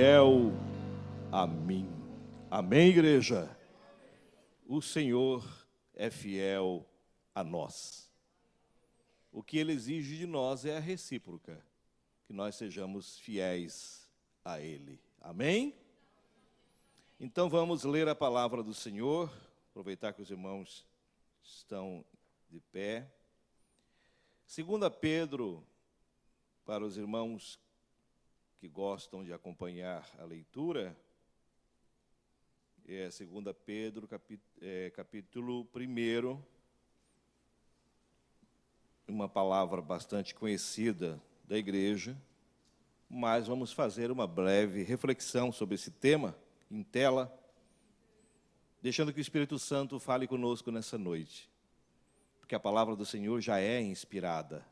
fiel a mim. Amém, igreja? O Senhor é fiel a nós. O que Ele exige de nós é a recíproca, que nós sejamos fiéis a Ele. Amém? Então vamos ler a palavra do Senhor, aproveitar que os irmãos estão de pé. 2 Pedro, para os irmãos que gostam de acompanhar a leitura, é 2 Pedro, capítulo 1, uma palavra bastante conhecida da igreja, mas vamos fazer uma breve reflexão sobre esse tema em tela, deixando que o Espírito Santo fale conosco nessa noite, porque a palavra do Senhor já é inspirada,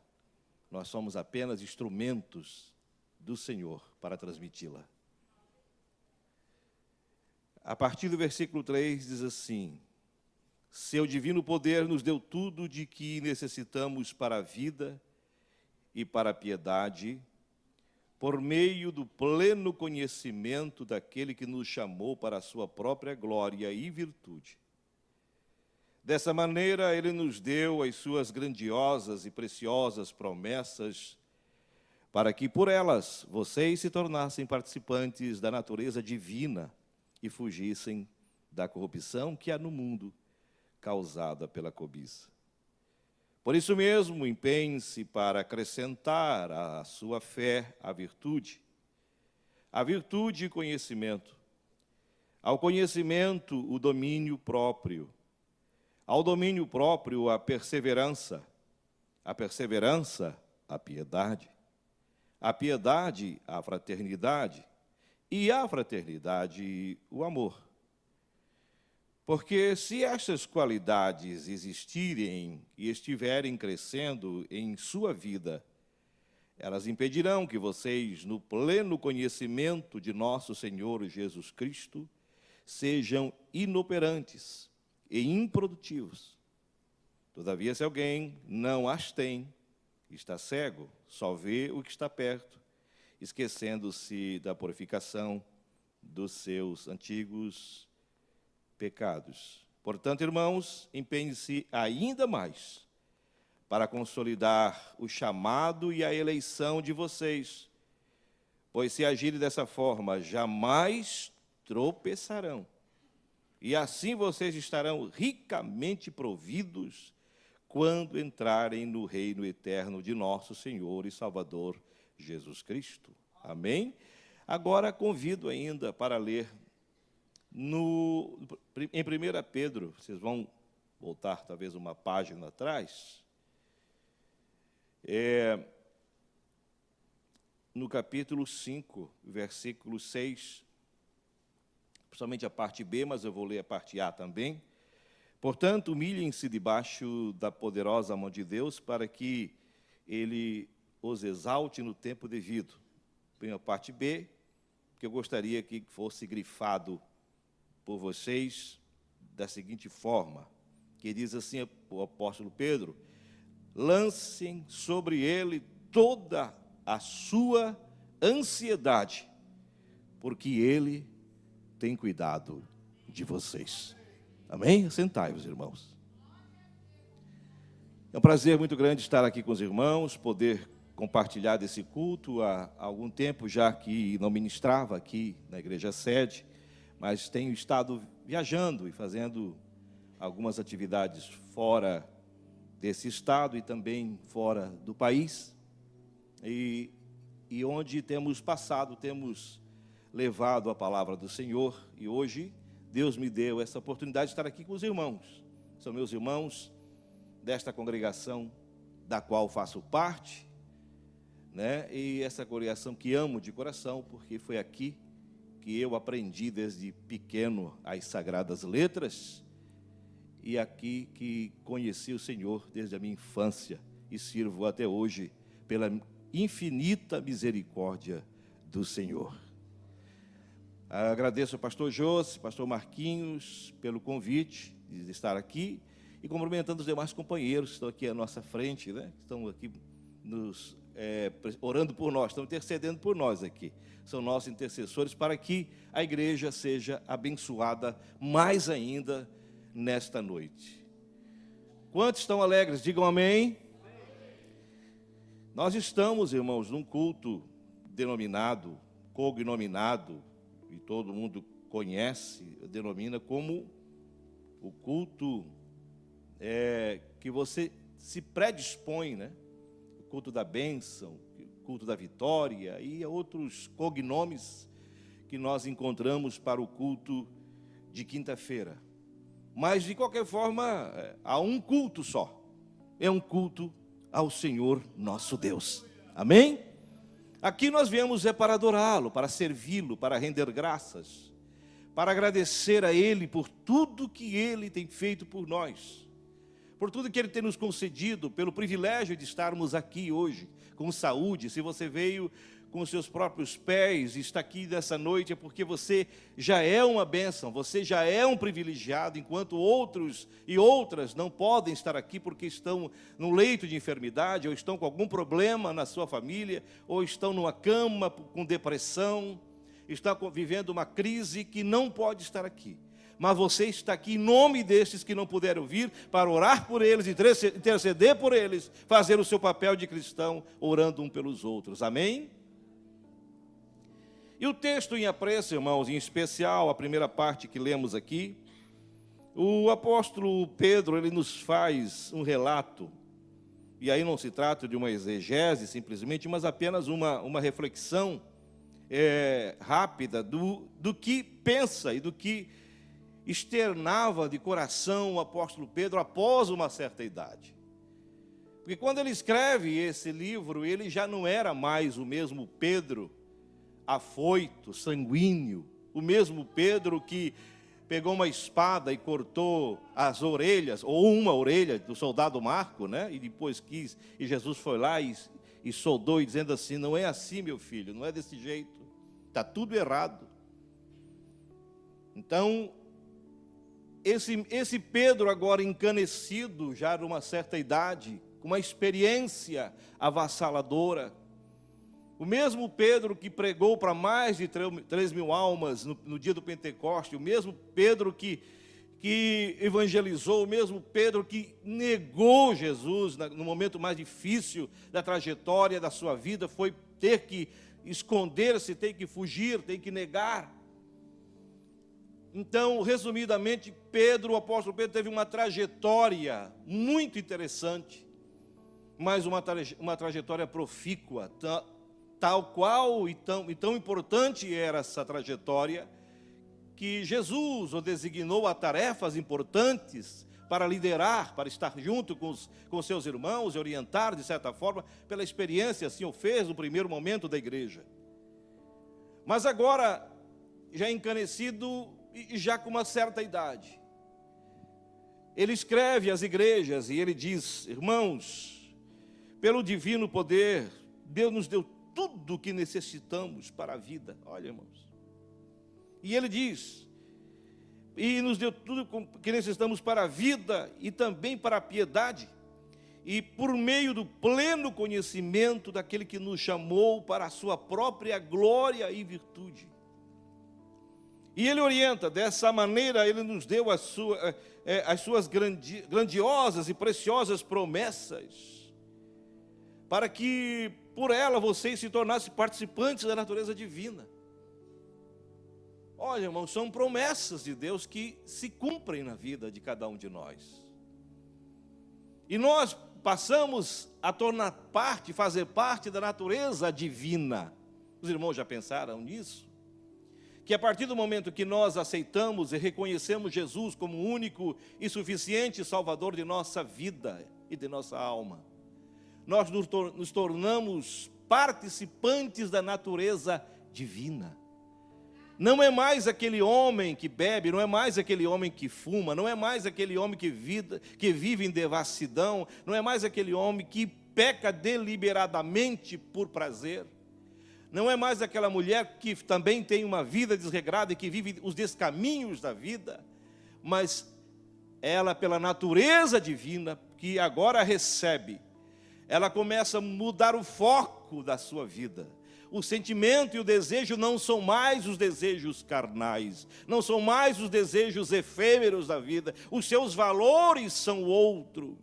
nós somos apenas instrumentos do Senhor para transmiti-la. A partir do versículo 3 diz assim: seu divino poder nos deu tudo de que necessitamos para a vida e para a piedade, por meio do pleno conhecimento daquele que nos chamou para a sua própria glória e virtude. Dessa maneira, Ele nos deu as suas grandiosas e preciosas promessas, para que por elas vocês se tornassem participantes da natureza divina e fugissem da corrupção que há no mundo, causada pela cobiça. Por isso mesmo, empenhe-se para acrescentar à sua fé a virtude conhecimento, ao conhecimento o domínio próprio, ao domínio próprio a perseverança a piedade, a piedade a fraternidade e a fraternidade o amor. Porque se estas qualidades existirem e estiverem crescendo em sua vida, elas impedirão que vocês, no pleno conhecimento de nosso Senhor Jesus Cristo, sejam inoperantes e improdutivos. Todavia, se alguém não as tem, está cego, só vê o que está perto, esquecendo-se da purificação dos seus antigos pecados. Portanto, irmãos, empenhe-se ainda mais para consolidar o chamado e a eleição de vocês, pois se agirem dessa forma, jamais tropeçarão. E assim vocês estarão ricamente providos quando entrarem no reino eterno de nosso Senhor e Salvador Jesus Cristo. Amém? Agora convido ainda para ler em 1 Pedro, vocês vão voltar talvez uma página atrás, no capítulo 5, versículo 6, principalmente a parte B, mas eu vou ler a parte A também. Portanto, humilhem-se debaixo da poderosa mão de Deus, para que Ele os exalte no tempo devido. Tem a parte B, que eu gostaria que fosse grifado por vocês da seguinte forma, que diz assim o apóstolo Pedro: lancem sobre ele toda a sua ansiedade, porque ele tem cuidado de vocês. Amém? Sentai-vos, irmãos. É um prazer muito grande estar aqui com os irmãos, poder compartilhar desse culto. Há algum tempo já que não ministrava aqui na igreja sede, mas tenho estado viajando e fazendo algumas atividades fora desse estado e também fora do país. E onde temos passado, temos levado a palavra do Senhor. E hoje Deus me deu essa oportunidade de estar aqui com os irmãos. São meus irmãos desta congregação da qual faço parte, né? E essa congregação que amo de coração, porque foi aqui que eu aprendi desde pequeno as sagradas letras, e aqui que conheci o Senhor desde a minha infância e sirvo até hoje pela infinita misericórdia do Senhor. Agradeço ao pastor José, pastor Marquinhos, pelo convite de estar aqui, e cumprimentando os demais companheiros que estão aqui à nossa frente, né? Estão aqui nos orando por nós, estão intercedendo por nós aqui. São nossos intercessores para que a igreja seja abençoada mais ainda nesta noite. Quantos estão alegres? Digam amém. Nós estamos, irmãos, num culto denominado, cognominado, e todo mundo conhece, denomina como o culto que você se predispõe, né? O culto da bênção, o culto da vitória e outros cognomes que nós encontramos para o culto de quinta-feira. Mas, de qualquer forma, há um culto só. É um culto ao Senhor nosso Deus. Amém? Aqui nós viemos para adorá-lo, para servi-lo, para render graças, para agradecer a Ele por tudo que Ele tem feito por nós, por tudo que Ele tem nos concedido, pelo privilégio de estarmos aqui hoje, com saúde. Se você veio com os seus próprios pés e está aqui nessa noite, é porque você já é uma bênção, você já é um privilegiado, enquanto outros e outras não podem estar aqui porque estão no leito de enfermidade, ou estão com algum problema na sua família, ou estão numa cama com depressão, está vivendo uma crise que não pode estar aqui. Mas você está aqui em nome destes que não puderam vir, para orar por eles, interceder por eles, fazer o seu papel de cristão, orando um pelos outros. Amém? E o texto em apreço, irmãos, em especial a primeira parte que lemos aqui, o apóstolo Pedro, ele nos faz um relato, e aí não se trata de uma exegese simplesmente, mas apenas uma reflexão rápida do que pensa e do que externava de coração o apóstolo Pedro após uma certa idade. Porque quando ele escreve esse livro, ele já não era mais o mesmo Pedro afoito, sanguíneo, o mesmo Pedro que pegou uma espada e cortou as orelhas, ou uma orelha do soldado Marco, né? E depois e Jesus foi lá e soldou, e dizendo assim: não é assim, meu filho, não é desse jeito, está tudo errado. Então, esse Pedro agora encanecido, já numa certa idade, com uma experiência avassaladora, o mesmo Pedro que pregou para mais de 3.000 almas no dia do Pentecoste, o mesmo Pedro que evangelizou, o mesmo Pedro que negou Jesus no momento mais difícil da trajetória da sua vida, foi ter que esconder-se, ter que fugir, ter que negar. Então, resumidamente, o apóstolo Pedro teve uma trajetória muito interessante, mas uma trajetória profícua, tal qual e tão importante era essa trajetória, que Jesus o designou a tarefas importantes para liderar, para estar junto com seus irmãos e orientar, de certa forma, pela experiência, assim o fez no primeiro momento da igreja. Mas agora, já encanecido e já com uma certa idade, ele escreve às igrejas e ele diz: irmãos, pelo divino poder, Deus nos deu tudo o que necessitamos para a vida. Olha, irmãos. E ele diz: e nos deu tudo o que necessitamos para a vida e também para a piedade, e por meio do pleno conhecimento daquele que nos chamou para a sua própria glória e virtude. E ele orienta, dessa maneira ele nos deu as suas grandiosas e preciosas promessas, para que por ela vocês se tornassem participantes da natureza divina. Olha, irmãos, são promessas de Deus que se cumprem na vida de cada um de nós. E nós passamos a fazer parte da natureza divina. Os irmãos já pensaram nisso? Que a partir do momento que nós aceitamos e reconhecemos Jesus como o único e suficiente Salvador de nossa vida e de nossa alma, nós nos tornamos participantes da natureza divina. Não é mais aquele homem que bebe, não é mais aquele homem que fuma, não é mais aquele homem que vive em devassidão, não é mais aquele homem que peca deliberadamente por prazer, não é mais aquela mulher que também tem uma vida desregrada e que vive os descaminhos da vida, mas ela, pela natureza divina, que agora recebe ela começa a mudar o foco da sua vida. O sentimento e o desejo não são mais os desejos carnais, não são mais os desejos efêmeros da vida. Os seus valores são outros.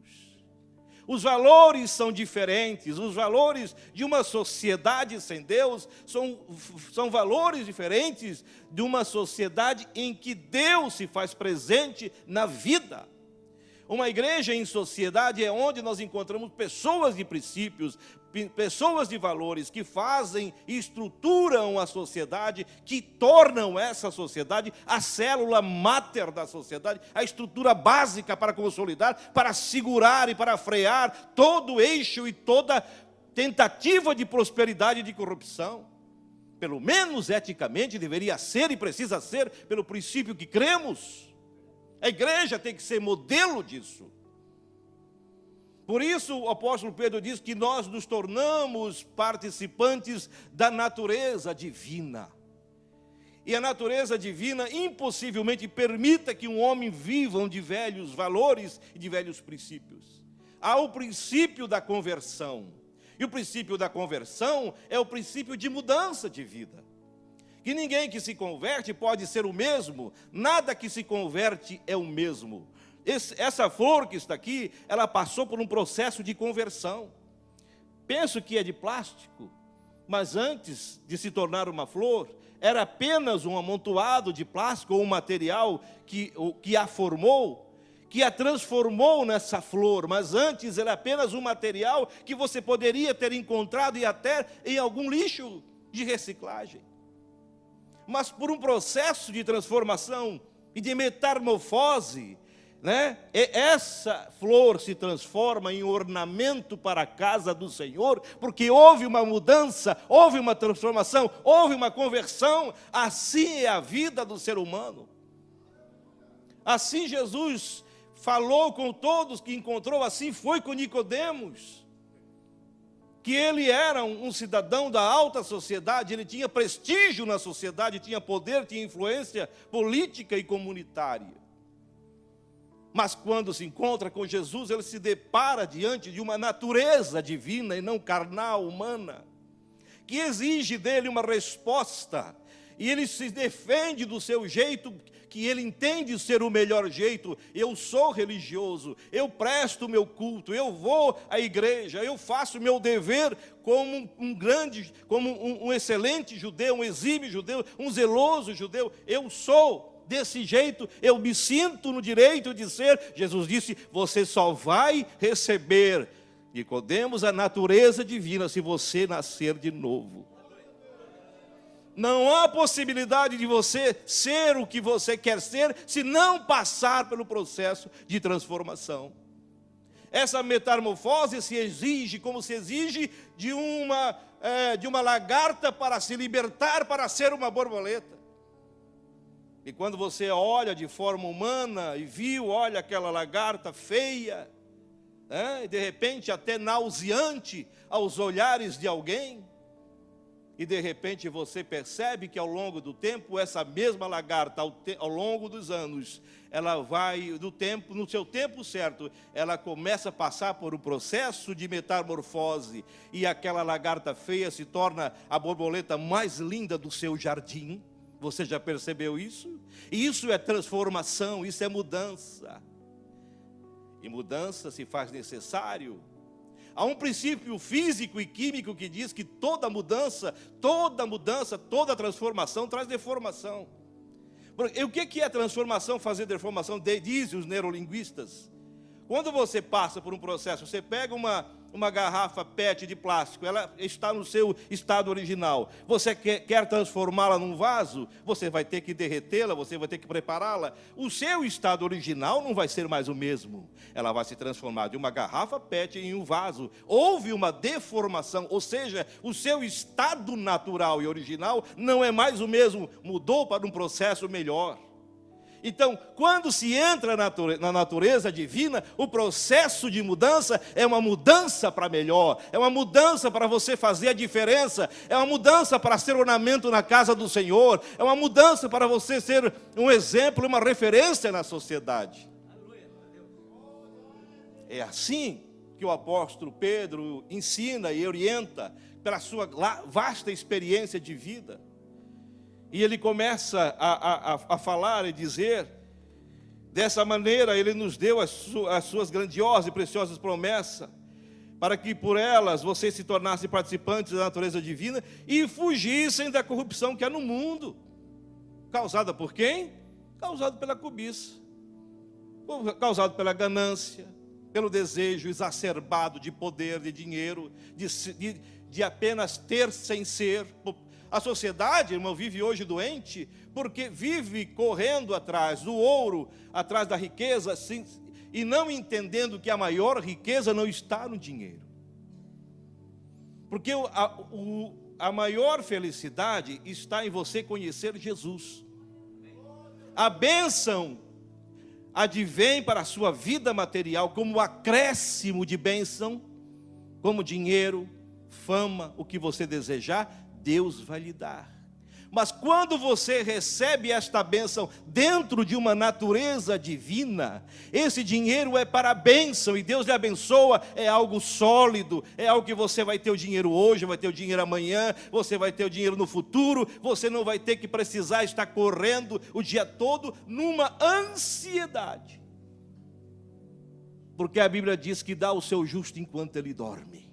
Os valores são diferentes. Os valores de uma sociedade sem Deus são valores diferentes de uma sociedade em que Deus se faz presente na vida. Uma igreja em sociedade é onde nós encontramos pessoas de princípios, pessoas de valores que fazem e estruturam a sociedade, que tornam essa sociedade a célula máter da sociedade, a estrutura básica para consolidar, para segurar e para frear todo o eixo e toda tentativa de prosperidade e de corrupção. Pelo menos eticamente deveria ser e precisa ser pelo princípio que cremos. A igreja tem que ser modelo disso. Por isso o apóstolo Pedro diz que nós nos tornamos participantes da natureza divina. E a natureza divina impossivelmente permita que um homem viva de velhos valores e de velhos princípios. Há o princípio da conversão. E o princípio da conversão é o princípio de mudança de vida. Que ninguém que se converte pode ser o mesmo, nada que se converte é o mesmo. Essa flor que está aqui, ela passou por um processo de conversão. Penso que é de plástico, mas antes de se tornar uma flor, era apenas um amontoado de plástico ou um material que a formou, que a transformou nessa flor, mas antes era apenas um material que você poderia ter encontrado e até em algum lixo de reciclagem. Mas por um processo de transformação e de metamorfose, essa flor se transforma em ornamento para a casa do Senhor, porque houve uma mudança, houve uma transformação, houve uma conversão. Assim é a vida do ser humano. Assim Jesus falou com todos que encontrou, assim foi com Nicodemos, que ele era um cidadão da alta sociedade, ele tinha prestígio na sociedade, tinha poder, tinha influência política e comunitária. Mas quando se encontra com Jesus, ele se depara diante de uma natureza divina e não carnal, humana, que exige dele uma resposta, e ele se defende do seu jeito, que ele entende ser o melhor jeito. Eu sou religioso, eu presto o meu culto, eu vou à igreja, eu faço o meu dever como um excelente judeu, um exímio judeu, um zeloso judeu. Eu sou desse jeito, eu me sinto no direito de ser. Jesus disse, você só vai receber, Nicodemos, a natureza divina se você nascer de novo. Não há possibilidade de você ser o que você quer ser se não passar pelo processo de transformação. Essa metamorfose se exige, como se exige de uma lagarta para se libertar, para ser uma borboleta. E quando você olha de forma humana e olha aquela lagarta feia, e de repente até nauseante aos olhares de alguém, e de repente você percebe que ao longo do tempo, essa mesma lagarta, ao longo dos anos, ela vai, no seu tempo certo, ela começa a passar por um processo de metamorfose, e aquela lagarta feia se torna a borboleta mais linda do seu jardim. Você já percebeu isso? E isso é transformação, isso é mudança. E mudança se faz necessário. Há um princípio físico e químico que diz que toda mudança, toda transformação traz deformação. O que é transformação, fazer deformação? Dizem os neurolinguistas. Quando você passa por um processo, você pega uma garrafa PET de plástico, ela está no seu estado original. Você quer transformá-la num vaso, você vai ter que derretê-la, você vai ter que prepará-la. O seu estado original não vai ser mais o mesmo. Ela vai se transformar de uma garrafa PET em um vaso. Houve uma deformação, ou seja, o seu estado natural e original não é mais o mesmo, mudou para um processo melhor. Então, quando se entra na natureza divina, o processo de mudança é uma mudança para melhor, é uma mudança para você fazer a diferença, é uma mudança para ser ornamento na casa do Senhor, é uma mudança para você ser um exemplo, uma referência na sociedade. É assim que que o apóstolo Pedro ensina e orienta pela sua vasta experiência de vida. E ele começa a falar e dizer, dessa maneira ele nos deu as suas grandiosas e preciosas promessas, para que por elas vocês se tornassem participantes da natureza divina e fugissem da corrupção que há no mundo. Causada por quem? Causada pela cobiça, causado pela ganância, pelo desejo exacerbado de poder, de dinheiro, de apenas ter sem ser. A sociedade, irmão, vive hoje doente, porque vive correndo atrás do ouro, atrás da riqueza, e não entendendo que a maior riqueza não está no dinheiro. Porque a maior felicidade está em você conhecer Jesus. A bênção advém para a sua vida material como acréscimo de bênção, como dinheiro, fama, o que você desejar, Deus vai lhe dar. Mas quando você recebe esta bênção dentro de uma natureza divina, esse dinheiro é para a bênção, e Deus lhe abençoa, é algo sólido, é algo que você vai ter o dinheiro hoje, vai ter o dinheiro amanhã, você vai ter o dinheiro no futuro, você não vai ter que precisar estar correndo o dia todo numa ansiedade. Porque a Bíblia diz que dá o seu justo enquanto ele dorme.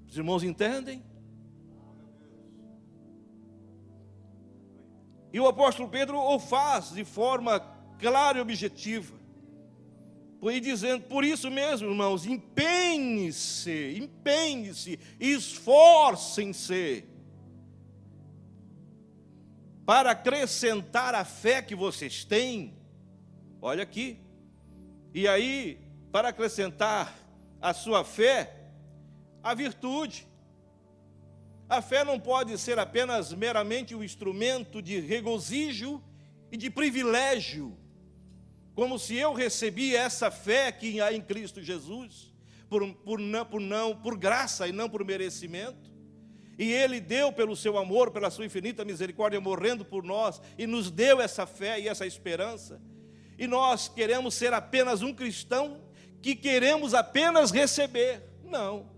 Os irmãos entendem? E o apóstolo Pedro o faz de forma clara e objetiva, e dizendo, por isso mesmo, irmãos, empenhem-se, esforcem-se, para acrescentar a fé que vocês têm, olha aqui, e aí, para acrescentar a sua fé, a virtude. A fé não pode ser apenas meramente um instrumento de regozijo e de privilégio, como se eu recebi essa fé que há em Cristo Jesus, por graça e não por merecimento, e Ele deu pelo seu amor, pela sua infinita misericórdia, morrendo por nós, e nos deu essa fé e essa esperança, e nós queremos ser apenas um cristão que queremos apenas receber. Não.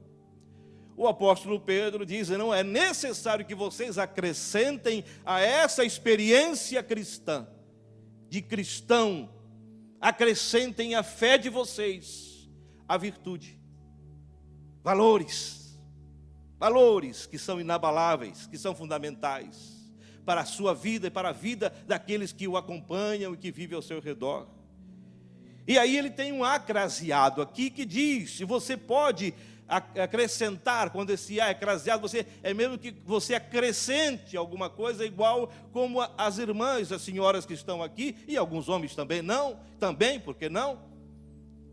O apóstolo Pedro diz, não, é necessário que vocês acrescentem a essa experiência cristã, de cristão, acrescentem a fé de vocês, a virtude, valores que são inabaláveis, que são fundamentais para a sua vida e para a vida daqueles que o acompanham e que vivem ao seu redor. E aí ele tem um acraseado aqui que diz, se você pode acrescentar, quando esse é acraseado, é mesmo que você acrescente alguma coisa, igual como as irmãs, as senhoras que estão aqui, e alguns homens também, por que não?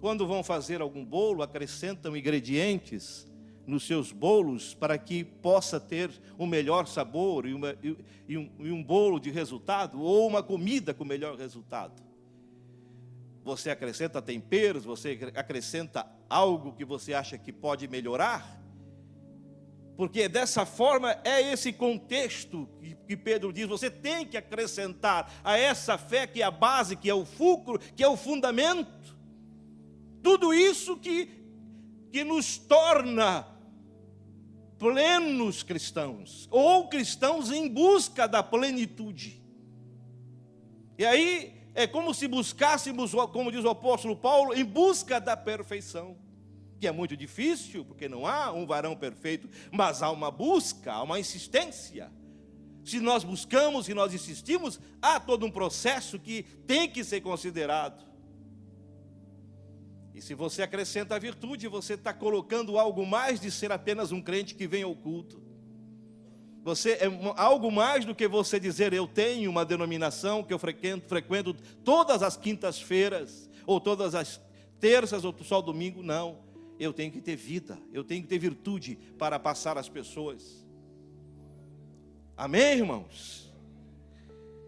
Quando vão fazer algum bolo, acrescentam ingredientes nos seus bolos, para que possa ter um melhor sabor, e um bolo de resultado, ou uma comida com melhor resultado. Você acrescenta temperos, você acrescenta algo que você acha que pode melhorar, porque dessa forma é esse contexto que Pedro diz, você tem que acrescentar a essa fé que é a base, que é o fulcro, que é o fundamento, tudo isso que nos torna plenos cristãos, ou cristãos em busca da plenitude. E aí é como se buscássemos, como diz o apóstolo Paulo, em busca da perfeição, que é muito difícil, porque não há um varão perfeito, mas há uma busca, há uma insistência. Se nós buscamos e nós insistimos, há todo um processo que tem que ser considerado. E se você acrescenta a virtude, você está colocando algo mais de ser apenas um crente que vem ao culto. Você é algo mais do que você dizer, eu tenho uma denominação que eu frequento todas as quintas-feiras, ou todas as terças, ou só o domingo. Não, eu tenho que ter vida, eu tenho que ter virtude para passar às pessoas. Amém, irmãos?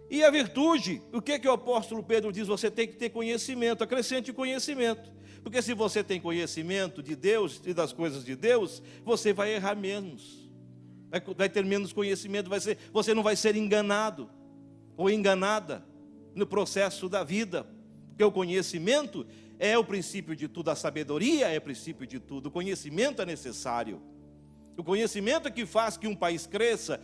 E a virtude, o que o apóstolo Pedro diz? Você tem que ter conhecimento, acrescente conhecimento. Porque se você tem conhecimento de Deus e das coisas de Deus, você vai errar menos. Vai ter menos conhecimento, você não vai ser enganado ou enganada no processo da vida, porque o conhecimento é o princípio de tudo, a sabedoria é o princípio de tudo, o conhecimento é necessário. O conhecimento é que faz que um país cresça,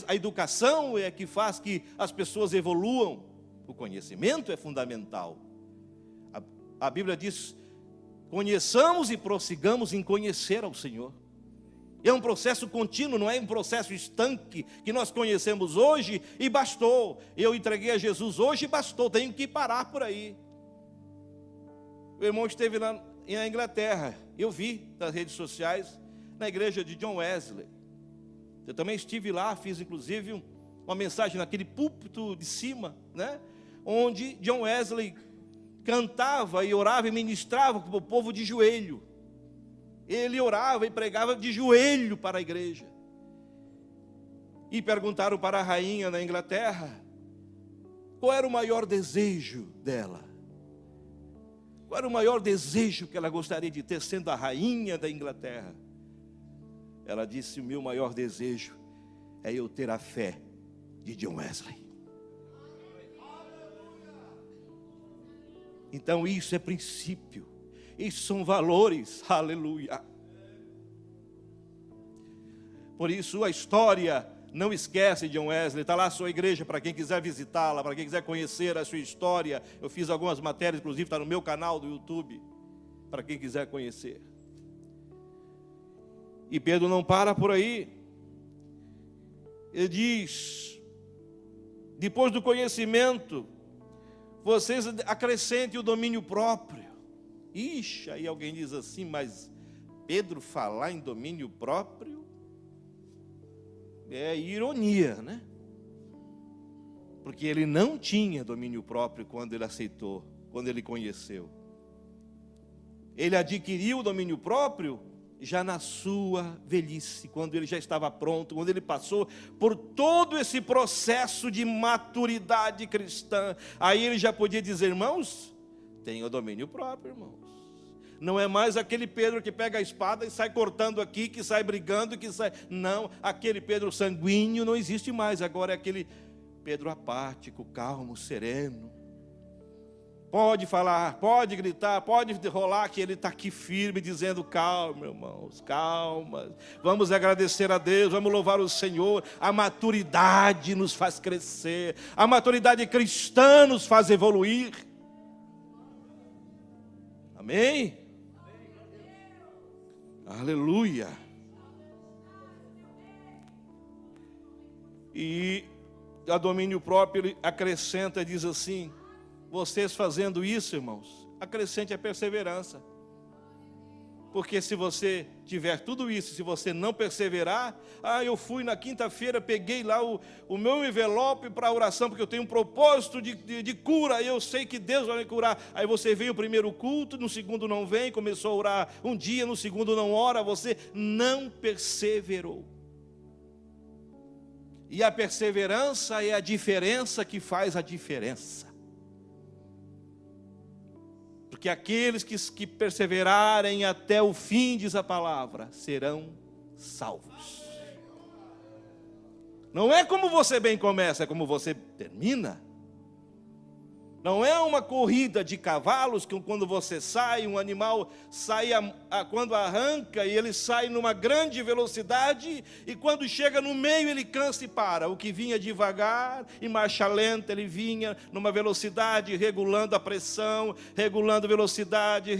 a educação é que faz que as pessoas evoluam. O conhecimento é fundamental. A Bíblia diz: conheçamos e prossigamos em conhecer ao Senhor. É um processo contínuo, não é um processo estanque, que nós conhecemos hoje e bastou. Eu entreguei a Jesus hoje e bastou, tenho que parar por aí. O irmão esteve lá na Inglaterra, eu vi nas redes sociais, na igreja de John Wesley. Eu também estive lá, fiz inclusive uma mensagem naquele púlpito de cima, né? Onde John Wesley cantava e orava e ministrava para o povo de joelho. Ele orava e pregava de joelho para a igreja. E perguntaram para a rainha na Inglaterra qual era o maior desejo dela. Qual era o maior desejo que ela gostaria de ter sendo a rainha da Inglaterra? Ela disse: o meu maior desejo é eu ter a fé de John Wesley. Então isso é princípio, isso são valores, aleluia. Por isso a história, não esquece de John Wesley, está lá a sua igreja para quem quiser visitá-la, para quem quiser conhecer a sua história. Eu fiz algumas matérias, inclusive está no meu canal do YouTube, para quem quiser conhecer. E Pedro não para por aí. Ele diz: depois do conhecimento, vocês acrescentem o domínio próprio. Ixi, aí alguém diz assim: mas Pedro falar em domínio próprio é ironia, né? Porque ele não tinha domínio próprio quando ele aceitou, quando ele conheceu. Ele adquiriu o domínio próprio já na sua velhice, quando ele já estava pronto, quando ele passou por todo esse processo de maturidade cristã. Aí ele já podia dizer: irmãos, tenho domínio próprio, irmãos. Não é mais aquele Pedro que pega a espada e sai cortando aqui, que sai brigando, que sai... Não, aquele Pedro sanguíneo não existe mais. Agora é aquele Pedro apático, calmo, sereno. Pode falar, pode gritar, pode rolar, que ele está aqui firme, dizendo: calma, irmãos, calma. Vamos agradecer a Deus, vamos louvar o Senhor. A maturidade nos faz crescer. A maturidade cristã nos faz evoluir. Amém? Aleluia. E a domínio próprio ele acrescenta, diz assim: vocês fazendo isso, irmãos, acrescente a perseverança. Porque se você tiver tudo isso, se você não perseverar... eu fui na quinta-feira, peguei lá o meu envelope para a oração, porque eu tenho um propósito de cura, e eu sei que Deus vai me curar. Aí você veio o primeiro culto, no segundo não vem, começou a orar um dia, no segundo não ora, você não perseverou. E a perseverança é a diferença que faz a diferença. Porque aqueles que perseverarem até o fim, diz a palavra, serão salvos. Não é como você bem começa, é como você termina. Não é uma corrida de cavalos, que quando você sai, um animal sai, quando arranca, e ele sai numa grande velocidade, e quando chega no meio ele cansa e para. O que vinha devagar, em marcha lenta, ele vinha numa velocidade, regulando a pressão, regulando a velocidade,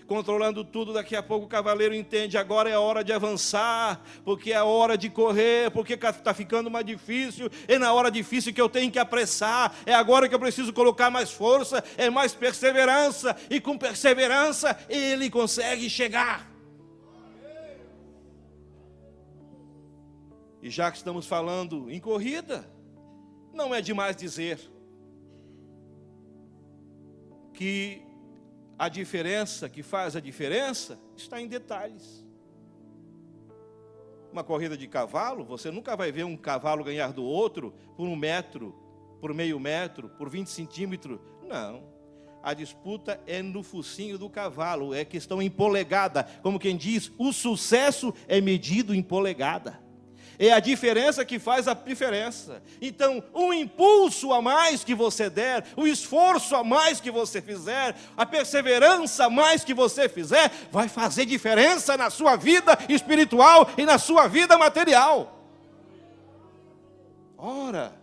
controlando tudo. Daqui a pouco o cavaleiro entende: agora é a hora de avançar, porque é a hora de correr, porque está ficando mais difícil, é na hora difícil que eu tenho que apressar, é agora que eu preciso colocar mais força, é mais perseverança, e com perseverança ele consegue chegar. E já que estamos falando em corrida, não é demais dizer que a diferença, que faz a diferença, está em detalhes. Uma corrida de cavalo, você nunca vai ver um cavalo ganhar do outro por 1 metro, por meio metro, por 20 centímetros. Não. A disputa é no focinho do cavalo, é questão em polegada. Como quem diz, o sucesso é medido em polegada. É a diferença que faz a diferença. Então, um impulso a mais que você der, o esforço a mais que você fizer, a perseverança a mais que você fizer, vai fazer diferença na sua vida espiritual e na sua vida material. Ora,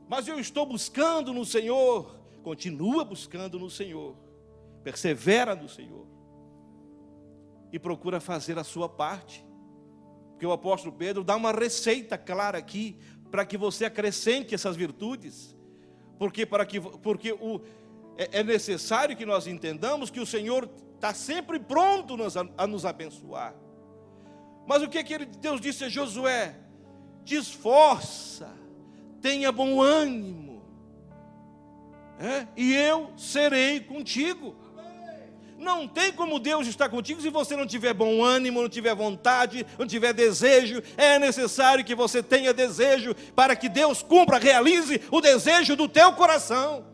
mas eu estou buscando no Senhor. Continua buscando no Senhor. Persevera no Senhor. E procura fazer a sua parte. Porque o apóstolo Pedro dá uma receita clara aqui, para que você acrescente essas virtudes. Porque é necessário que nós entendamos que o Senhor está sempre pronto a nos abençoar. Mas o que Deus disse a Josué? Te esforça, tenha bom ânimo, e eu serei contigo. Não tem como Deus estar contigo se você não tiver bom ânimo, não tiver vontade, não tiver desejo. É necessário que você tenha desejo para que Deus cumpra, realize o desejo do teu coração.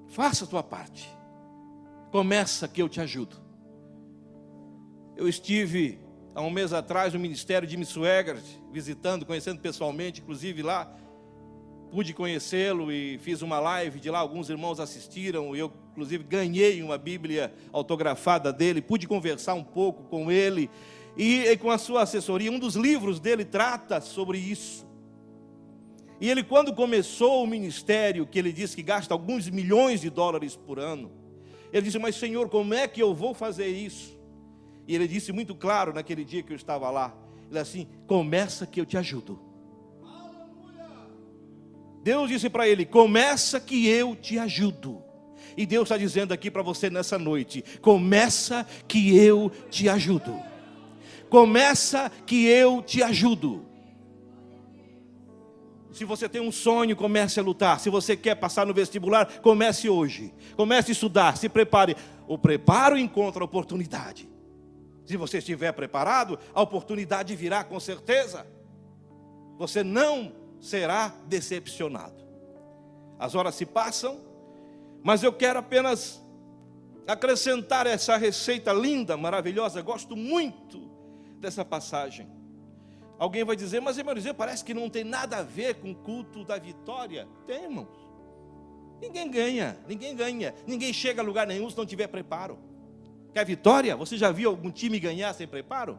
Faça a tua parte. Começa que eu te ajudo. Eu estive há um mês atrás no ministério de Jimmy Swaggart, visitando, conhecendo pessoalmente, inclusive lá. Pude conhecê-lo e fiz uma live de lá, alguns irmãos assistiram, eu inclusive ganhei uma Bíblia autografada dele, pude conversar um pouco com ele, e com a sua assessoria, um dos livros dele trata sobre isso. E ele, quando começou o ministério, que ele disse que gasta alguns milhões de dólares por ano, ele disse, mas Senhor, como é que eu vou fazer isso? E ele disse muito claro naquele dia que eu estava lá, ele assim, começa que eu te ajudo. Deus disse para ele, começa que eu te ajudo. E Deus está dizendo aqui para você nessa noite, começa que eu te ajudo. Começa que eu te ajudo. Se você tem um sonho, comece a lutar. Se você quer passar no vestibular, comece hoje. Comece a estudar, se prepare. O preparo encontra a oportunidade. Se você estiver preparado, a oportunidade virá com certeza. Você não será decepcionado. As horas se passam, mas eu quero apenas acrescentar essa receita linda, maravilhosa. Gosto muito dessa passagem. Alguém vai dizer, mas irmão, parece que não tem nada a ver com o culto da vitória. Tem, irmãos. Ninguém ganha, ninguém chega a lugar nenhum se não tiver preparo. Quer vitória? Você já viu algum time ganhar sem preparo?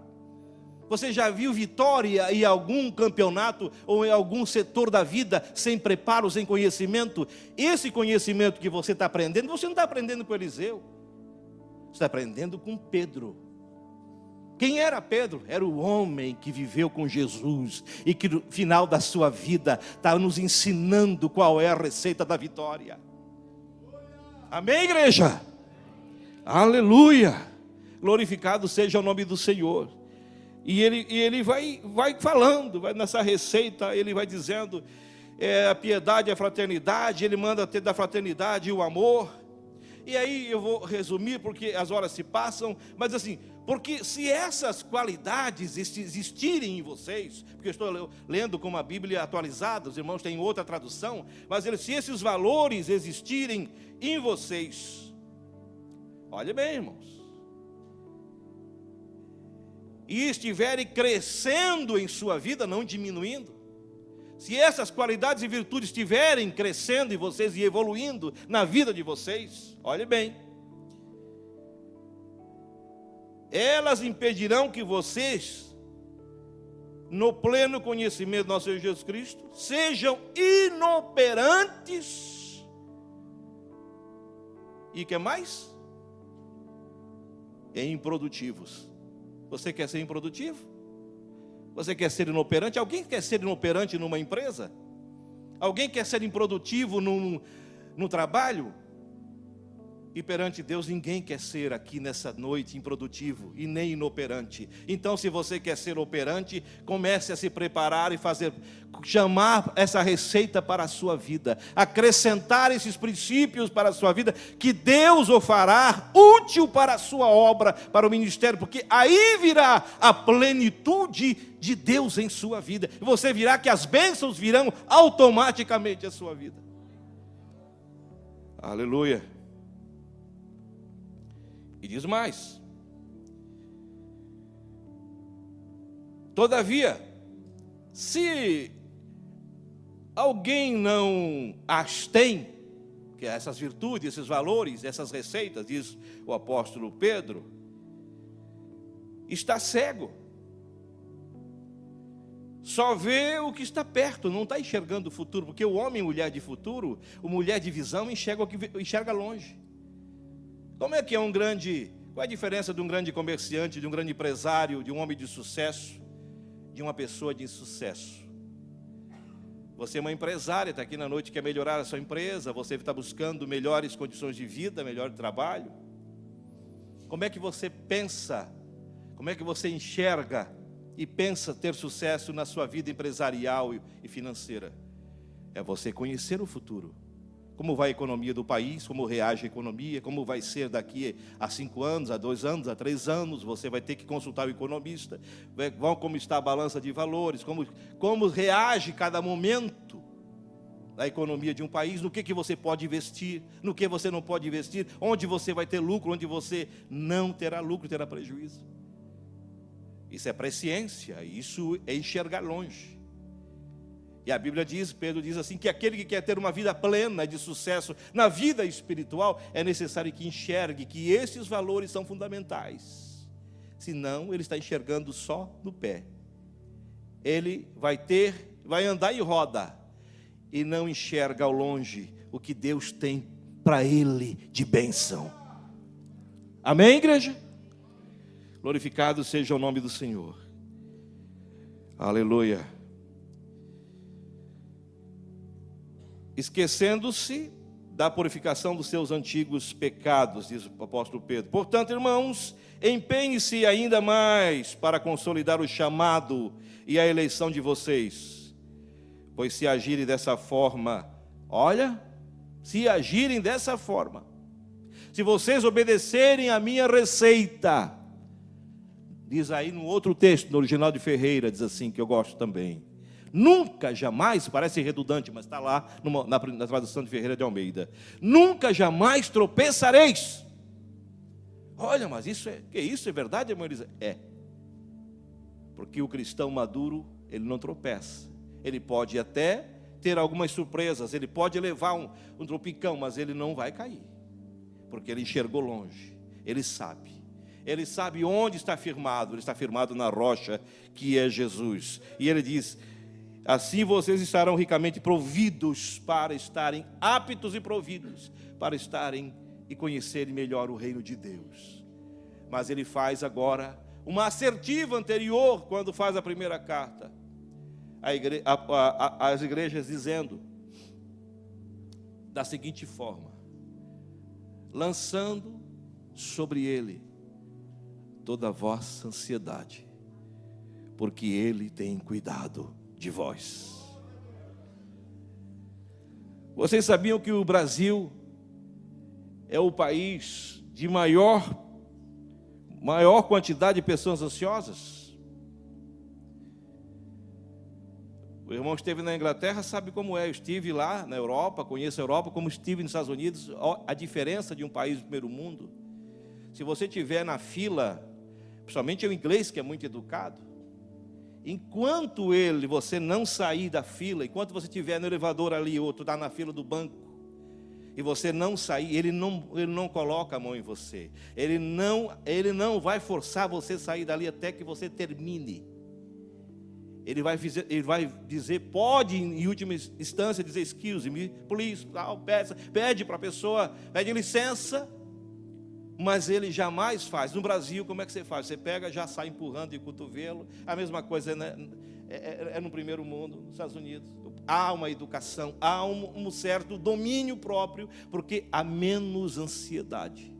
Você já viu vitória em algum campeonato ou em algum setor da vida sem preparo, sem conhecimento? Esse conhecimento que você está aprendendo, você não está aprendendo com Eliseu. Você está aprendendo com Pedro. Quem era Pedro? Era o homem que viveu com Jesus e que no final da sua vida está nos ensinando qual é a receita da vitória. Amém, igreja? Aleluia! Glorificado seja o nome do Senhor. E ele vai falando, vai nessa receita, ele vai dizendo, a piedade, a fraternidade, ele manda ter da fraternidade e o amor. E aí eu vou resumir, porque as horas se passam, mas assim, porque se essas qualidades existirem em vocês, porque eu estou lendo com uma Bíblia atualizada, os irmãos têm outra tradução, mas se esses valores existirem em vocês, olha bem, irmãos, e estiverem crescendo em sua vida, não diminuindo, se essas qualidades e virtudes estiverem crescendo em vocês e evoluindo na vida de vocês, olhe bem, elas impedirão que vocês, no pleno conhecimento do nosso Senhor Jesus Cristo, sejam inoperantes e que mais? E improdutivos. Você quer ser improdutivo? Você quer ser inoperante? Alguém quer ser inoperante numa empresa? Alguém quer ser improdutivo no trabalho? E perante Deus ninguém quer ser aqui nessa noite improdutivo e nem inoperante. Então, se você quer ser operante, comece a se preparar e chamar essa receita para a sua vida, acrescentar esses princípios para a sua vida, que Deus o fará útil para a sua obra, para o ministério, porque aí virá a plenitude de Deus em sua vida. E você virá que as bênçãos virão automaticamente à sua vida. Aleluia. E diz mais, Todavia, se alguém não as tem, que essas virtudes, esses valores, essas receitas, diz o apóstolo Pedro, está cego. Só vê o que está perto, não está enxergando o futuro, porque o homem e mulher de futuro, o mulher de visão, enxerga longe. Como é que qual é a diferença de um grande comerciante, de um grande empresário, de um homem de sucesso, de uma pessoa de insucesso? Você é uma empresária, está aqui na noite, quer melhorar a sua empresa, você está buscando melhores condições de vida, melhor trabalho. Como é que você pensa, como é que você enxerga e pensa ter sucesso na sua vida empresarial e financeira? É você conhecer o futuro. Como vai a economia do país, como reage a economia, como vai ser daqui a 5 anos, a 2 anos, a 3 anos, você vai ter que consultar o economista, como está a balança de valores, como reage cada momento da economia de um país, no que você pode investir, no que você não pode investir, onde você vai ter lucro, onde você não terá lucro, terá prejuízo. Isso é presciência, isso é enxergar longe. E a Bíblia diz, Pedro diz assim, que aquele que quer ter uma vida plena de sucesso na vida espiritual, é necessário que enxergue que esses valores são fundamentais. Senão, ele está enxergando só no pé. Ele vai andar em roda e não enxerga ao longe o que Deus tem para ele de bênção. Amém, igreja? Glorificado seja o nome do Senhor. Aleluia. Esquecendo-se da purificação dos seus antigos pecados, diz o apóstolo Pedro. Portanto, irmãos, empenhe-se ainda mais para consolidar o chamado e a eleição de vocês. Pois se agirem dessa forma, se agirem dessa forma, se vocês obedecerem a minha receita, diz aí no outro texto, no original de Ferreira, diz assim, que eu gosto também. Nunca, jamais, parece redundante, mas está lá na tradução de Ferreira de Almeida. Nunca, jamais tropeçareis. Olha, mas isso é verdade, irmã Elisa? É. Porque o cristão maduro, ele não tropeça. Ele pode até ter algumas surpresas, ele pode levar um tropicão, mas ele não vai cair. Porque ele enxergou longe, ele sabe. Ele sabe onde está firmado, ele está firmado na rocha que é Jesus. E ele diz: assim vocês estarão ricamente providos para estarem aptos e providos para estarem e conhecerem melhor o reino de Deus. Mas ele faz agora uma assertiva anterior, quando faz a primeira carta às igrejas, dizendo da seguinte forma: lançando sobre ele toda a vossa ansiedade, porque ele tem cuidado de vós. Vocês sabiam que o Brasil é o país de maior quantidade de pessoas ansiosas? O irmão esteve na Inglaterra, sabe como é. Eu estive lá na Europa, conheço a Europa, como estive nos Estados Unidos. A diferença de um país do primeiro mundo. Se você estiver na fila, principalmente o inglês, que é muito educado, enquanto você não sair da fila, enquanto você estiver no elevador ali, outro está na fila do banco, e você não sair, ele não coloca a mão em você. Ele não vai forçar você a sair dali até que você termine. Ele vai dizer, pode, em última instância, dizer excuse me, please, pede para a pessoa, pede licença, mas ele jamais faz. No Brasil, como é que você faz? Você pega, já sai empurrando de cotovelo. A mesma coisa é no primeiro mundo, nos Estados Unidos. Há uma educação, há um certo domínio próprio, porque há menos ansiedade.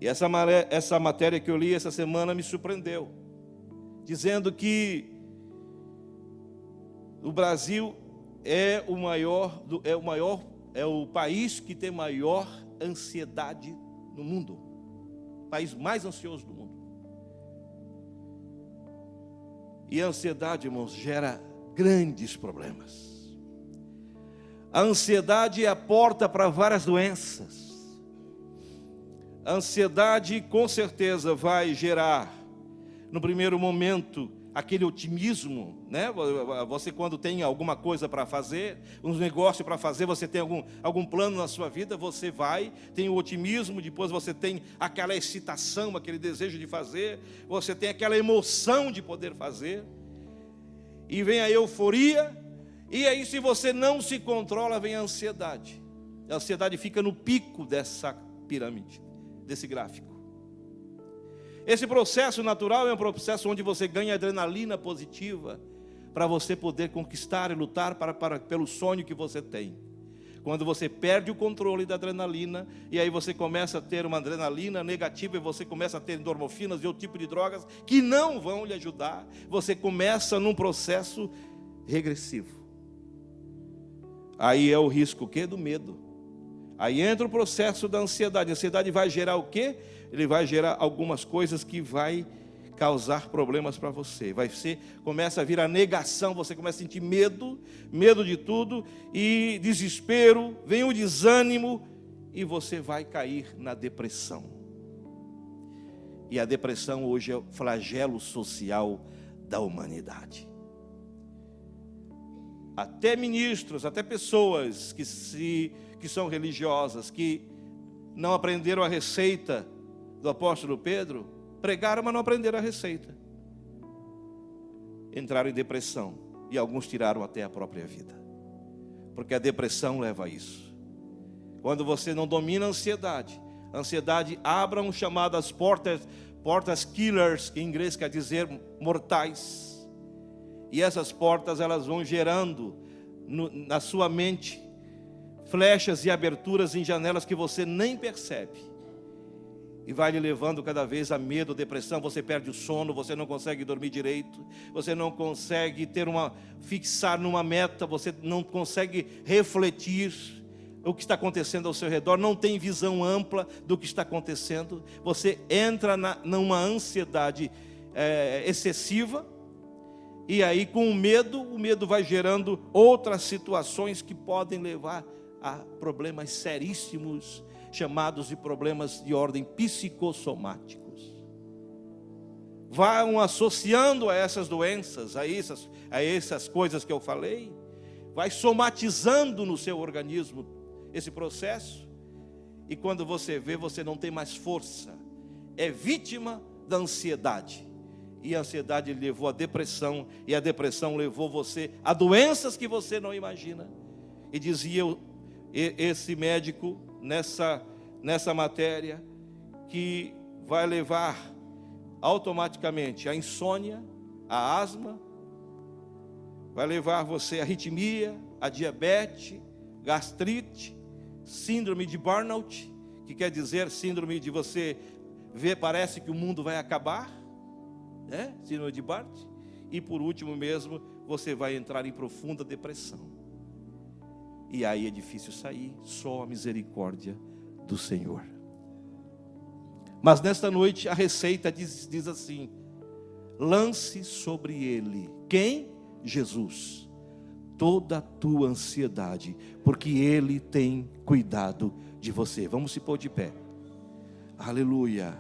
E essa matéria que eu li essa semana me surpreendeu, dizendo que o Brasil é o país que tem maior ansiedade no mundo, o país mais ansioso do mundo. E a ansiedade, irmãos, gera grandes problemas. A ansiedade é a porta para várias doenças. A ansiedade, com certeza, vai gerar no primeiro momento, aquele otimismo, né? Você, quando tem alguma coisa para fazer, um negócio para fazer, você tem algum plano na sua vida, você vai, tem o otimismo, depois você tem aquela excitação, aquele desejo de fazer, você tem aquela emoção de poder fazer, e vem a euforia, e aí, se você não se controla, vem a ansiedade. A ansiedade fica no pico dessa pirâmide, desse gráfico. Esse processo natural é um processo onde você ganha adrenalina positiva para você poder conquistar e lutar pelo sonho que você tem. Quando você perde o controle da adrenalina, e aí você começa a ter uma adrenalina negativa, e você começa a ter endorfinas e outro tipo de drogas que não vão lhe ajudar, você começa num processo regressivo. Aí é o risco o quê? Do medo. Aí entra o processo da ansiedade. A ansiedade vai gerar o quê? Ele vai gerar algumas coisas que vai causar problemas para você. Começa a vir a negação, você começa a sentir medo de tudo, e desespero, vem o desânimo, e você vai cair na depressão. E a depressão hoje é o flagelo social da humanidade. Até ministros, até pessoas que são religiosas, que não aprenderam a receita do apóstolo Pedro, pregaram, mas não aprenderam a receita. Entraram em depressão, e alguns tiraram até a própria vida, porque a depressão leva a isso. Quando você não domina a ansiedade abre um chamado as portas killers, que em inglês quer dizer mortais. E essas portas, elas vão gerando na sua mente flechas e aberturas em janelas que você nem percebe. E vai lhe levando cada vez a medo, depressão, você perde o sono, você não consegue dormir direito, você não consegue fixar numa meta, você não consegue refletir o que está acontecendo ao seu redor, não tem visão ampla do que está acontecendo, você entra numa ansiedade excessiva, e aí com o medo vai gerando outras situações que podem levar a problemas seríssimos, chamados de problemas de ordem psicossomáticos. Vão associando a essas doenças, a essas coisas que eu falei, vai somatizando no seu organismo esse processo, e quando você vê, você não tem mais força, é vítima da ansiedade, e a ansiedade levou à depressão, e a depressão levou você a doenças que você não imagina. E dizia esse médico nessa matéria, que vai levar automaticamente a insônia, a asma, vai levar você a arritmia, a diabetes, gastrite, síndrome de burnout, que quer dizer síndrome de você ver, parece que o mundo vai acabar, né? Síndrome de burnout. E por último mesmo, você vai entrar em profunda depressão. E aí é difícil sair, só a misericórdia do Senhor. Mas nesta noite a receita diz assim: lance sobre Ele. Quem? Jesus. Toda a tua ansiedade, porque Ele tem cuidado de você. Vamos se pôr de pé. Aleluia.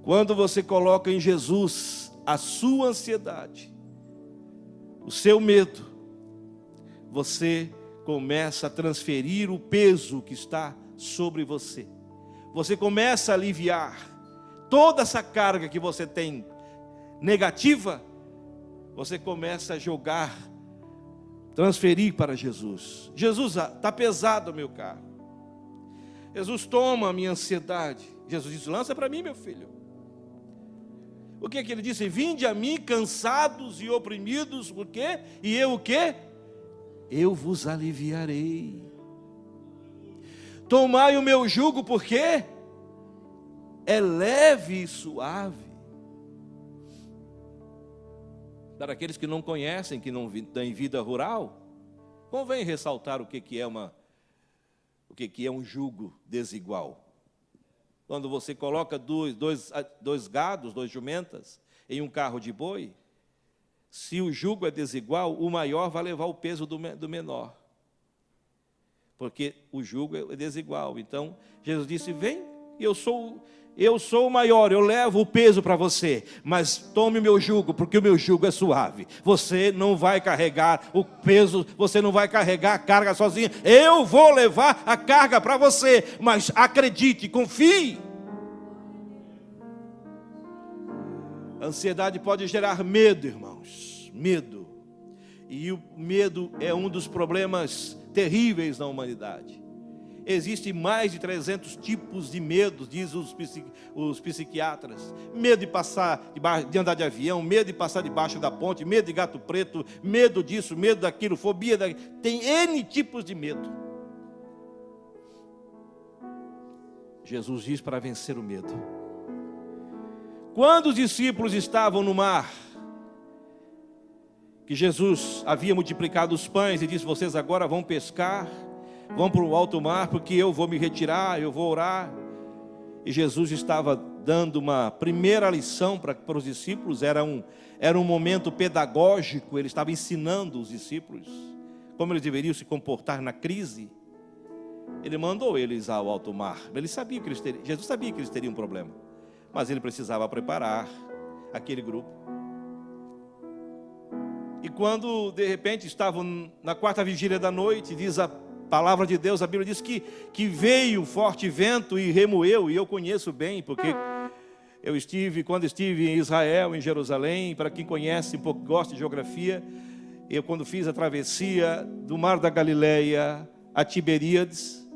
Quando você coloca em Jesus a sua ansiedade, o seu medo, você começa a transferir o peso que está sobre você. Você começa a aliviar toda essa carga que você tem negativa. Você começa a jogar, transferir para Jesus. Jesus, está pesado o meu carro. Jesus, toma a minha ansiedade. Jesus disse: lança para mim, meu filho. O que é que ele disse? Vinde a mim cansados e oprimidos, por quê? E eu o quê? Eu vos aliviarei. Tomai o meu jugo, porque é leve e suave. Para aqueles que não conhecem, que não têm vida rural, convém ressaltar o que é um jugo desigual. Quando você coloca dois gados, 2 jumentas, em um carro de boi, se o jugo é desigual, o maior vai levar o peso do menor, porque o jugo é desigual. Então Jesus disse: vem, Eu sou o maior, eu levo o peso para você, mas tome o meu jugo, porque o meu jugo é suave. Você não vai carregar o peso, você não vai carregar a carga sozinho. Eu vou levar a carga para você, mas acredite, confie. A ansiedade pode gerar medo, irmãos, medo. E o medo é um dos problemas terríveis na humanidade. Existem mais de 300 tipos de medos, diz os psiquiatras. Medo de andar de avião, medo de passar debaixo da ponte, medo de gato preto, medo disso, medo daquilo, fobia daquilo. Tem N tipos de medo. Jesus diz para vencer o medo. Quando os discípulos estavam no mar, que Jesus havia multiplicado os pães e disse: vocês agora vão pescar, vão para o alto mar, porque eu vou me retirar, eu vou orar. E Jesus estava dando uma primeira lição para os discípulos, era um momento pedagógico, ele estava ensinando os discípulos como eles deveriam se comportar na crise. Ele mandou eles ao alto mar. Jesus sabia que eles teriam um problema, mas ele precisava preparar aquele grupo. E quando de repente estavam na quarta vigília da noite, diz a palavra de Deus, a Bíblia diz que veio um forte vento e remoeu, e eu conheço bem, porque quando estive em Israel, em Jerusalém, para quem conhece um pouco, gosta de geografia, eu quando fiz a travessia do Mar da Galileia a Tiberíades,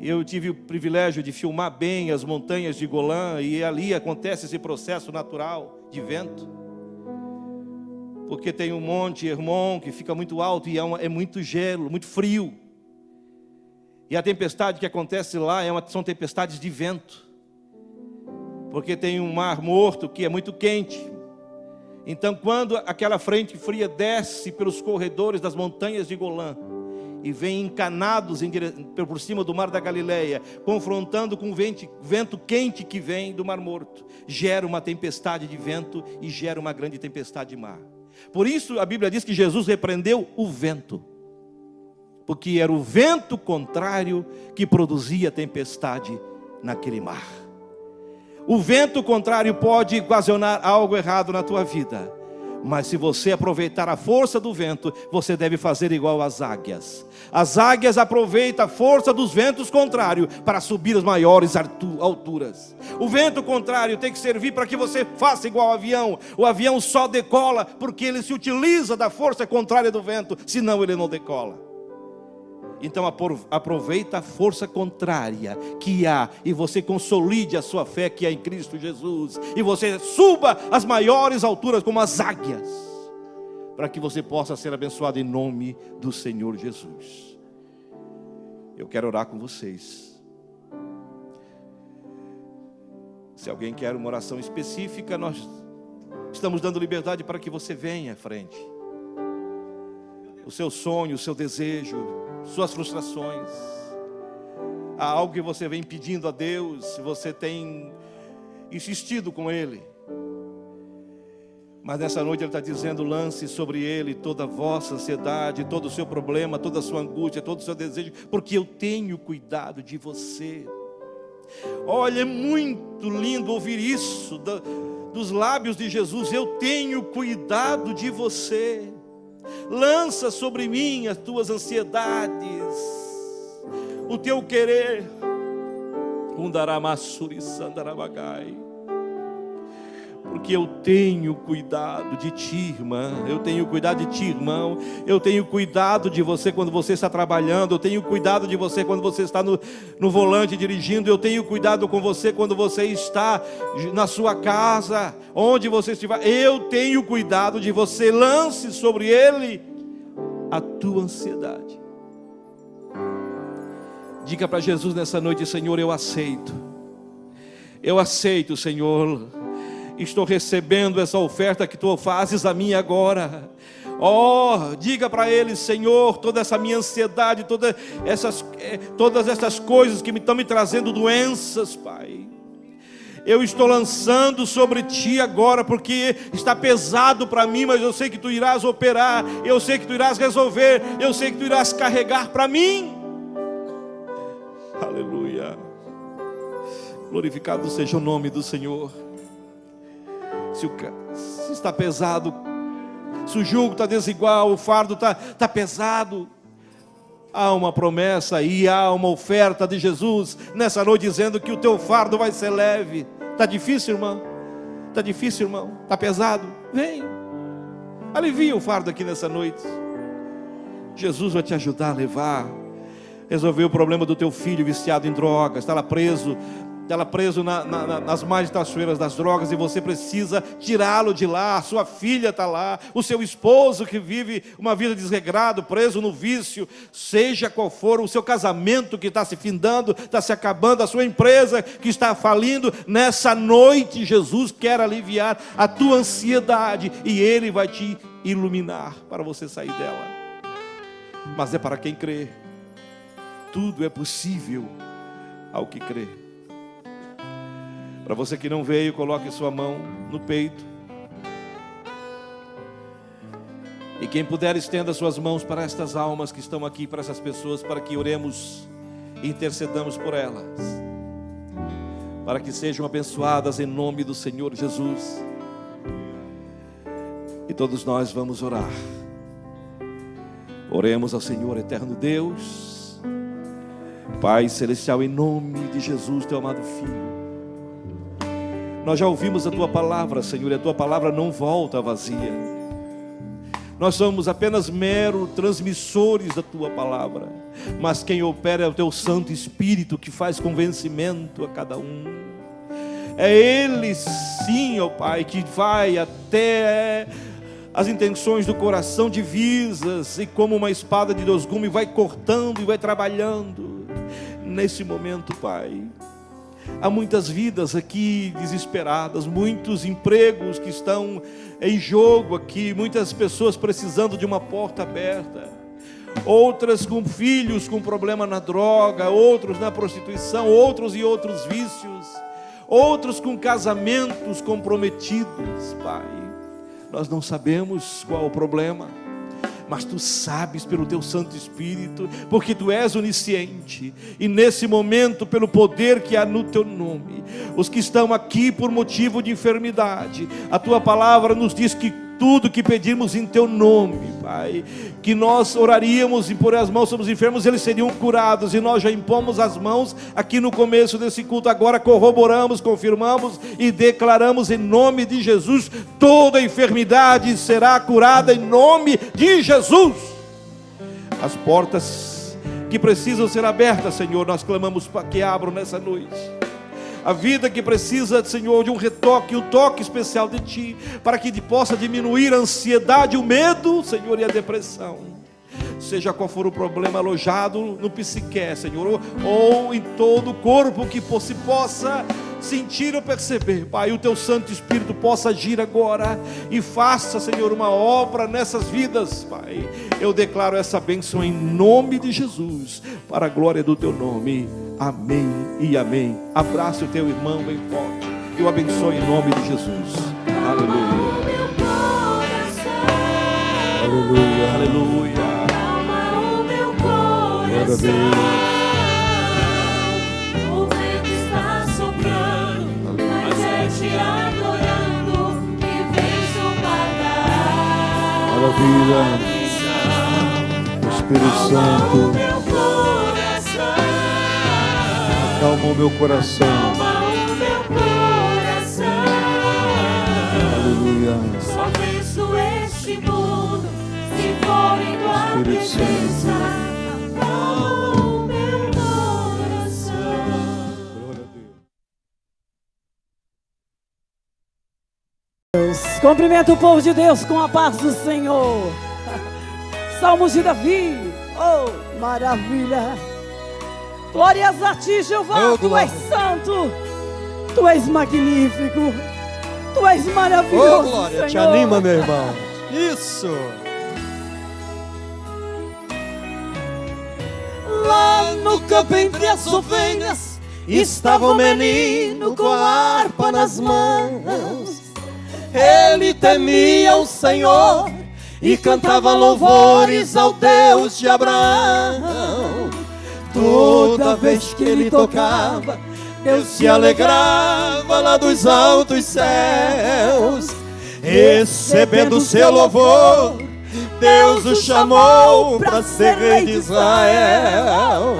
eu tive o privilégio de filmar bem as montanhas de Golã, e ali acontece esse processo natural de vento, porque tem um monte Hermon que fica muito alto e é muito gelo, muito frio. E a tempestade que acontece lá são tempestades de vento, porque tem um mar morto que é muito quente. Então quando aquela frente fria desce pelos corredores das montanhas de Golã e vem encanados por cima do Mar da Galileia, confrontando com o vento quente que vem do Mar Morto, gera uma tempestade de vento e gera uma grande tempestade de mar. Por isso a Bíblia diz que Jesus repreendeu o vento, porque era o vento contrário que produzia tempestade naquele mar. O vento contrário pode ocasionar algo errado na tua vida, mas se você aproveitar a força do vento, você deve fazer igual às águias. As águias aproveitam a força dos ventos contrários para subir as maiores alturas. O vento contrário tem que servir para que você faça igual ao avião. O avião só decola porque ele se utiliza da força contrária do vento, senão ele não decola. Então aproveita a força contrária que há, e você consolide a sua fé que é em Cristo Jesus, e você suba às maiores alturas como as águias, para que você possa ser abençoado em nome do Senhor Jesus. Eu quero orar com vocês. Se alguém quer uma oração específica, nós estamos dando liberdade para que você venha à frente. O seu sonho, o seu desejo, suas frustrações, há algo que você vem pedindo a Deus, você tem insistido com Ele, mas nessa noite Ele está dizendo: lance sobre Ele toda a vossa ansiedade, todo o seu problema, toda a sua angústia, todo o seu desejo, porque eu tenho cuidado de você. Olha, é muito lindo ouvir isso dos lábios de Jesus: eu tenho cuidado de você. Lança sobre mim as tuas ansiedades, o teu querer. Porque eu tenho cuidado de ti, irmã. Eu tenho cuidado de ti, irmão. Eu tenho cuidado de você quando você está trabalhando. Eu tenho cuidado de você quando você está no volante dirigindo. Eu tenho cuidado com você quando você está na sua casa, onde você estiver. Eu tenho cuidado de você. Lance sobre Ele a tua ansiedade. Diga para Jesus nessa noite: Senhor, eu aceito. Eu aceito, Senhor. Estou recebendo essa oferta que Tu fazes a mim agora. Diga para Ele: Senhor, toda essa minha ansiedade, todas essas coisas que estão me trazendo doenças, Pai, eu estou lançando sobre Ti agora, porque está pesado para mim, mas eu sei que Tu irás operar, eu sei que Tu irás resolver, eu sei que Tu irás carregar para mim. Aleluia. Glorificado seja o nome do Senhor. Se está pesado, se o jugo está desigual, o fardo está pesado, há uma promessa e há uma oferta de Jesus nessa noite dizendo que o teu fardo vai ser leve. Está difícil, irmão? Está difícil, irmão? Está pesado? Vem, alivia o fardo aqui nessa noite. Jesus vai te ajudar a levar, resolver o problema do teu filho viciado em drogas. Está lá preso nas margens traiçoeiras das drogas, e você precisa tirá-lo de lá. A sua filha está lá, o seu esposo que vive uma vida desregrada, preso no vício, seja qual for, o seu casamento que está se findando, está se acabando, a sua empresa que está falindo. Nessa noite Jesus quer aliviar a tua ansiedade e Ele vai te iluminar para você sair dela. Mas é para quem crê. Tudo é possível ao que crê. Para você que não veio, coloque sua mão no peito. E quem puder, estenda suas mãos para estas almas que estão aqui, para essas pessoas, para que oremos e intercedamos por elas, para que sejam abençoadas em nome do Senhor Jesus. E todos nós vamos orar. Oremos ao Senhor eterno Deus, Pai celestial, em nome de Jesus, teu amado Filho. Nós já ouvimos a tua palavra, Senhor, e a tua palavra não volta vazia. Nós somos apenas meros transmissores da tua palavra, mas quem opera é o teu Santo Espírito, que faz convencimento a cada um. É Ele sim, ó Pai, que vai até as intenções do coração divisas, e como uma espada de dois gumes vai cortando e vai trabalhando. Nesse momento, Pai, há muitas vidas aqui desesperadas, muitos empregos que estão em jogo aqui, muitas pessoas precisando de uma porta aberta, outras com filhos com problema na droga, outros na prostituição, outros e outros vícios, outros com casamentos comprometidos. Pai, nós não sabemos qual o problema, mas Tu sabes pelo Teu Santo Espírito, porque Tu és onisciente. E nesse momento, pelo poder que há no Teu nome, os que estão aqui por motivo de enfermidade, a Tua palavra nos diz que tudo que pedimos em Teu nome, Pai, que nós oraríamos e impor as mãos sobre os enfermos, eles seriam curados. E nós já impomos as mãos aqui no começo desse culto. Agora corroboramos, confirmamos e declaramos em nome de Jesus: toda enfermidade será curada em nome de Jesus. As portas que precisam ser abertas, Senhor, nós clamamos para que abram nessa noite. A vida que precisa, Senhor, de um retoque, um toque especial de Ti, para que possa diminuir a ansiedade, o medo, Senhor, e a depressão. Seja qual for o problema alojado no psique, Senhor, ou em todo o corpo, que se possa sentir ou perceber, Pai, o Teu Santo Espírito possa agir agora e faça, Senhor, uma obra nessas vidas, Pai. Eu declaro essa bênção em nome de Jesus, para a glória do Teu nome. Amém e amém. Abraça o teu irmão bem forte e o abençoe em nome de Jesus. Aleluia. Aleluia. Aleluia. Calma o meu coração. O vento está soprando, mas é Te adorando que venço pagar. Maravilha. Espírito Santo, calma o meu coração. Calma o meu coração. Aleluia. Só venço este mundo se for em Tua presença. Calma o meu coração. Glória a Deus. Cumprimento o povo de Deus com a paz do Senhor. Salmos de Davi. Oh, maravilha. Glórias a Ti, Jeová. Oh, Tu és santo, Tu és magnífico, Tu és maravilhoso, glória, Senhor. te anima, meu irmão. Isso. Lá no campo entre as ovelhas estava um menino com a harpa nas mãos. Ele temia o Senhor e cantava louvores ao Deus de Abraão. Toda vez que ele tocava, Deus se alegrava lá dos altos céus, recebendo seu louvor. Deus o chamou para ser rei de Israel.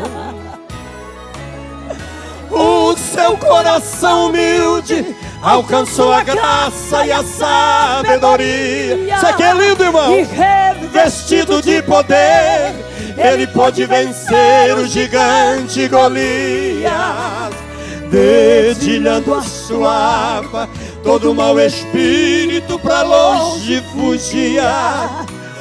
O seu coração humilde alcançou a graça e a sabedoria. Isso aqui é lindo, irmão. E Vestido de poder, ele pôde vencer o gigante Golias, dedilhando a sua harpa, todo mau espírito pra longe fugia.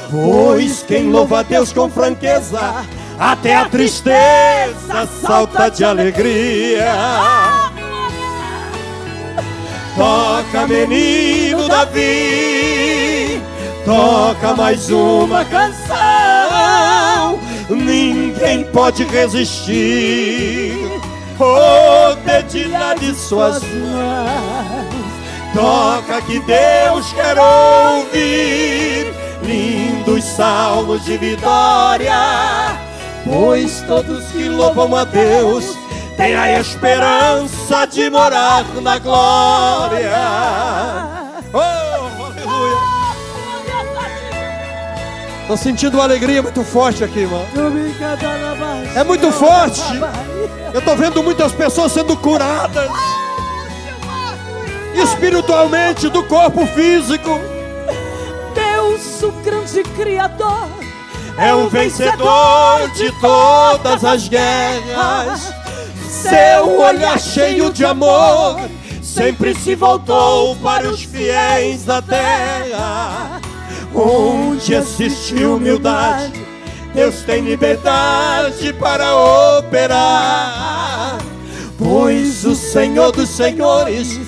Pois quem louva a Deus com franqueza, até a tristeza salta de alegria. Toca, menino Davi, toca mais uma canção. Ninguém pode resistir o dedilhar de suas mãos. Toca que Deus quer ouvir lindos salmos de vitória, pois todos que louvam a Deus têm a esperança de morar na glória. Oh, aleluia! Estou sentindo uma alegria muito forte aqui, irmão. É muito forte. Eu estou vendo muitas pessoas sendo curadas espiritualmente do corpo físico. Deus, o grande Criador, é o vencedor de todas as guerras. Seu olhar cheio de amor sempre se voltou para os fiéis da terra. Onde existe humildade, Deus tem liberdade para operar. Pois o Senhor dos senhores,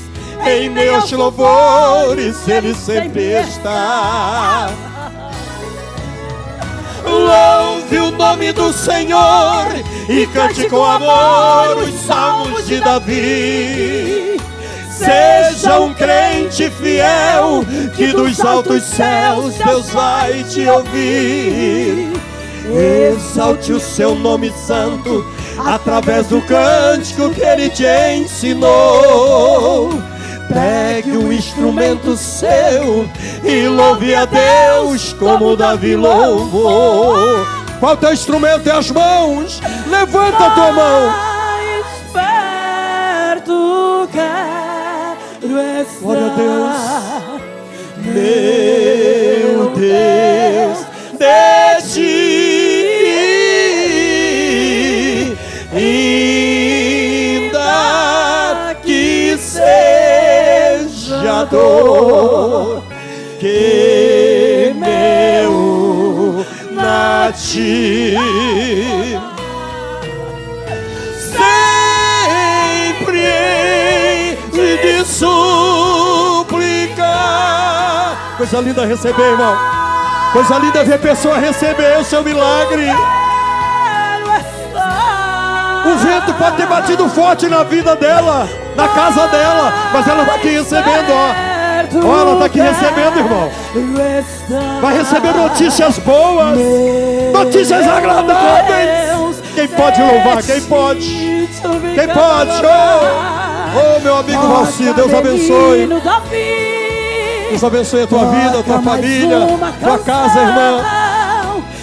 em meus louvores, Ele sempre está. Louve o nome do Senhor e cante com amor os salmos de Davi. Seja um crente fiel, que dos altos céus Deus vai te ouvir. Exalte o seu nome santo através do cântico que Ele te ensinou. Pegue um instrumento seu e louve a Deus como Davi louvou. Qual teu instrumento? É as mãos. Levanta a tua mão. esperto quero estar. Glória a Deus. Meu Deus, de ti, ainda que seja dor, que meu na ti. Sempre hei de suplicar. Coisa linda receber, irmão. Coisa linda ver pessoa receber o seu milagre. O vento pode ter batido forte na vida dela, na casa dela, mas ela está aqui recebendo, ó. Ó, ela está aqui recebendo, irmão. Vai receber notícias boas, notícias agradáveis. Quem pode louvar? Quem pode? Quem pode? Oh, meu amigo Valci, Deus abençoe. Deus abençoe a tua vida, a tua família, tua casa, irmão.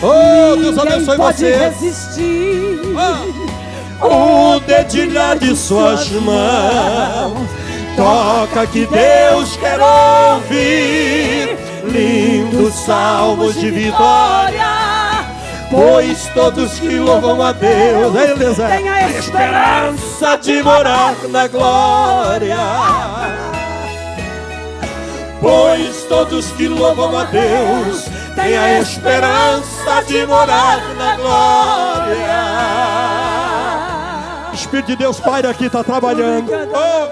Oh, Deus abençoe você. O dedilhar de suas mãos, toca que Deus quer ouvir lindos salmos de vitória, pois todos que louvam a Deus têm a esperança de morar na glória. Pois todos que louvam a Deus têm a esperança de morar na glória. O Espírito de Deus Pai aqui está trabalhando. Oh.